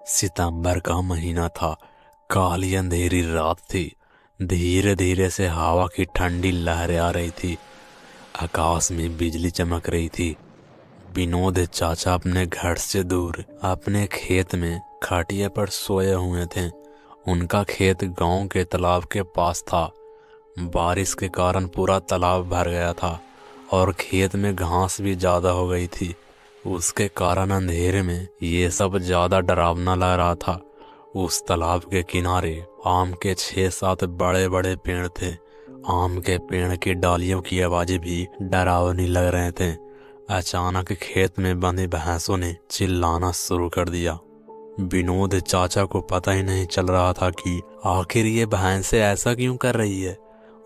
सितंबर का महीना था। काली अंधेरी रात थी। धीरे धीरे से हवा की ठंडी लहरें आ रही थी। आकाश में बिजली चमक रही थी। विनोद चाचा अपने घर से दूर अपने खेत में खटिया पर सोए हुए थे। उनका खेत गांव के तालाब के पास था। बारिश के कारण पूरा तालाब भर गया था और खेत में घास भी ज्यादा हो गई थी। उसके कारण अंधेरे में ये सब ज्यादा डरावना लग रहा था। उस तालाब के किनारे आम के 6-7 बड़े बड़े पेड़ थे। आम के पेड़ की डालियों की आवाजें भी डरावनी लग रहे थे। अचानक खेत में बंधी भैंसों ने चिल्लाना शुरू कर दिया। विनोद चाचा को पता ही नहीं चल रहा था कि आखिर ये भैंसें ऐसा क्यों कर रही है।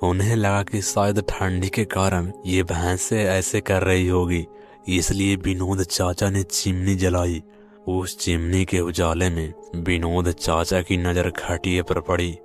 उन्हें लगा कि शायद ठंडी के कारण ये भैंसें ऐसे कर रही होगी, इसलिए विनोद चाचा ने चिमनी जलाई। उस चिमनी के उजाले में विनोद चाचा की नजर खटिया पर पड़ी।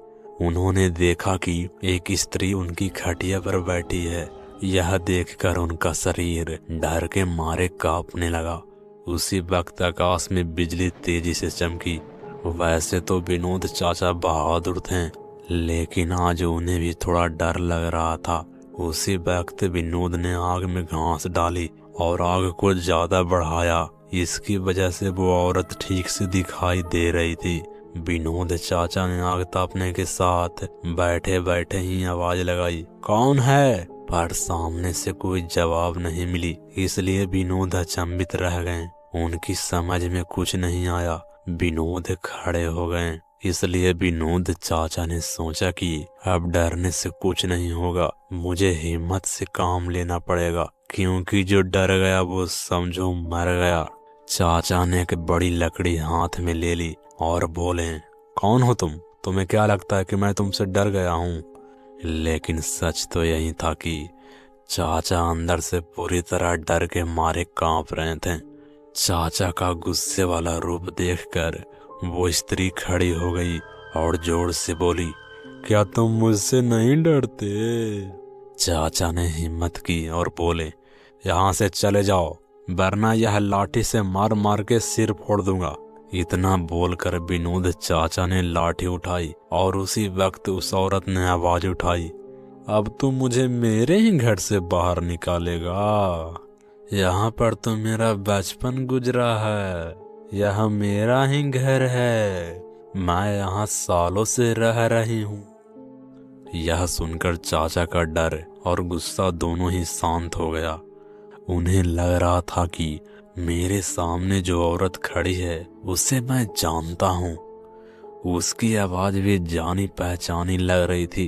उन्होंने देखा कि एक स्त्री उनकी खटिया पर बैठी है। यह देखकर उनका शरीर डर के मारे कांपने लगा। उसी वक्त आकाश में बिजली तेजी से चमकी। वैसे तो विनोद चाचा बहादुर थे, लेकिन आज उन्हें भी थोड़ा डर लग रहा था। उसी वक्त विनोद ने आग में घास डाली और आग को ज्यादा बढ़ाया। इसकी वजह से वो औरत ठीक से दिखाई दे रही थी। विनोद चाचा ने आग तापने के साथ बैठे बैठे ही आवाज लगाई, कौन है? पर सामने से कोई जवाब नहीं मिली, इसलिए विनोद अचंभित रह गए। उनकी समझ में कुछ नहीं आया। विनोद खड़े हो गए। इसलिए विनोद चाचा ने सोचा कि अब डरने से कुछ नहीं होगा, मुझे हिम्मत से काम लेना पड़ेगा, क्योंकि जो डर गया वो समझो मर गया। चाचा ने एक बड़ी लकड़ी हाथ में ले ली और बोले, कौन हो तुम? तुम्हें क्या लगता है कि मैं तुमसे डर गया हूँ? लेकिन सच तो यही था कि चाचा अंदर से पूरी तरह डर के मारे कांप रहे थे। चाचा का गुस्से वाला रूप देखकर वो स्त्री खड़ी हो गई और जोर से बोली, क्या तुम मुझसे नहीं डरते? चाचा ने हिम्मत की और बोले, यहाँ से चले जाओ, वरना यह लाठी से मार मार के सिर फोड़ दूंगा। इतना बोलकर विनोद चाचा ने लाठी उठाई और उसी वक्त उस औरत ने आवाज उठाई, अब तू मुझे मेरे ही घर से बाहर निकालेगा? यहाँ पर तो मेरा बचपन गुजरा है, यह मेरा ही घर है, मैं यहाँ सालों से रह रही हूँ। यह सुनकर चाचा का डर और गुस्सा दोनों ही शांत हो गया। उन्हें लग रहा था कि मेरे सामने जो औरत खड़ी है उसे मैं जानता हूँ। उसकी आवाज भी जानी पहचानी लग रही थी।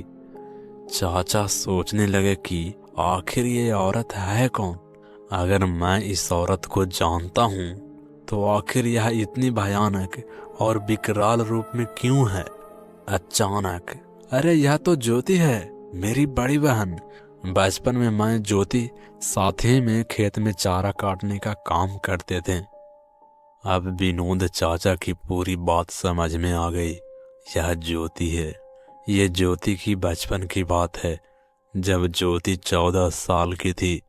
चाचा सोचने लगे कि आखिर ये औरत है कौन? अगर मैं इस औरत को जानता हूँ तो आखिर यह इतनी भयानक और विकराल रूप में क्यों है? अचानक, अरे यह तो ज्योति है, मेरी बड़ी बहन। बचपन में मैं ज्योति साथ ही में खेत में चारा काटने का काम करते थे। अब विनोद चाचा की पूरी बात समझ में आ गई। यह ज्योति है। ये ज्योति की बचपन की बात है, जब ज्योति 14 साल की थी।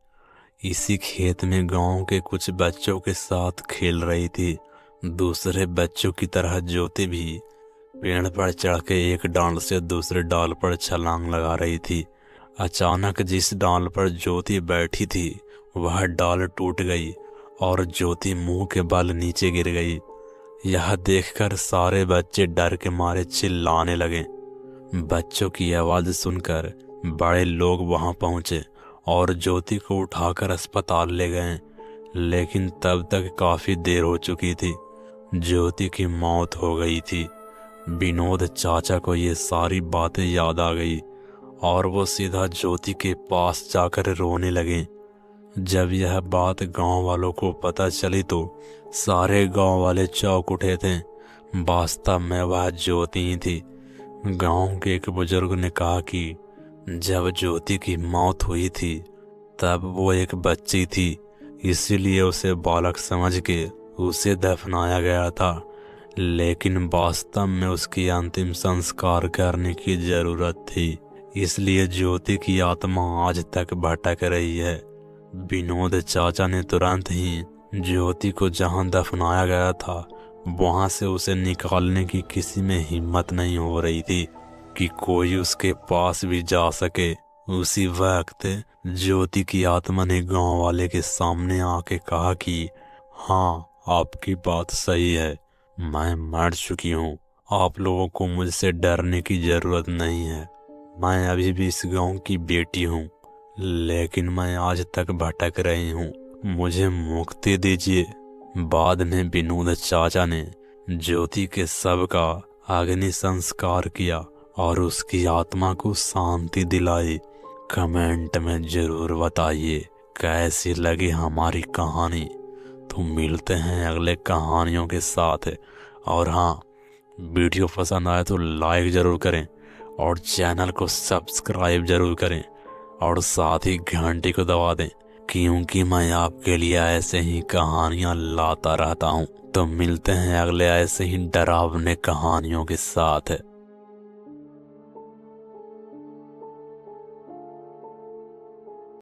इसी खेत में गांव के कुछ बच्चों के साथ खेल रही थी। दूसरे बच्चों की तरह ज्योति भी पेड़ पर चढ़ के एक डाल से दूसरे डाल पर छलांग लगा रही थी। अचानक जिस डाल पर ज्योति बैठी थी वह डाल टूट गई और ज्योति मुंह के बल नीचे गिर गई। यह देखकर सारे बच्चे डर के मारे चिल्लाने लगे। बच्चों की आवाज सुनकर बड़े लोग वहां पहुंचे और ज्योति को उठाकर अस्पताल ले गए, लेकिन तब तक काफी देर हो चुकी थी। ज्योति की मौत हो गई थी। विनोद चाचा को ये सारी बातें याद आ गई और वो सीधा ज्योति के पास जाकर रोने लगे। जब यह बात गांव वालों को पता चली तो सारे गांव वाले चौंक उठे थे। वास्तव में वह ज्योति ही थी। गांव के एक बुजुर्ग ने कहा कि जब ज्योति की मौत हुई थी तब वो एक बच्ची थी, इसीलिए उसे बालक समझ के उसे दफनाया गया था, लेकिन वास्तव में उसकी अंतिम संस्कार करने की जरूरत थी, इसलिए ज्योति की आत्मा आज तक भटक रही है। विनोद चाचा ने तुरंत ही ज्योति को जहां दफनाया गया था वहां से उसे निकालने की किसी में हिम्मत नहीं हो रही थी कि कोई उसके पास भी जा सके। उसी वक्त ज्योति की आत्मा ने गांव वाले के सामने आके कहा कि हाँ, आपकी बात सही है, मैं मर चुकी हूँ। आप लोगों को मुझसे डरने की जरूरत नहीं है। मैं अभी भी इस गांव की बेटी हूँ, लेकिन मैं आज तक भटक रही हूँ। मुझे मुक्ति दीजिए। बाद में विनोद चाचा ने ज्योति के शव का अग्नि संस्कार किया और उसकी आत्मा को शांति दिलाई। कमेंट में जरूर बताइए कैसी लगी हमारी कहानी। तो मिलते हैं अगले कहानियों के साथ। और हाँ, वीडियो पसंद आए तो लाइक जरूर करें और चैनल को सब्सक्राइब जरूर करें और साथ ही घंटी को दबा दें, क्योंकि मैं आपके लिए ऐसे ही कहानियां लाता रहता हूँ। तो मिलते हैं अगले ऐसे ही डरावने कहानियों के साथ।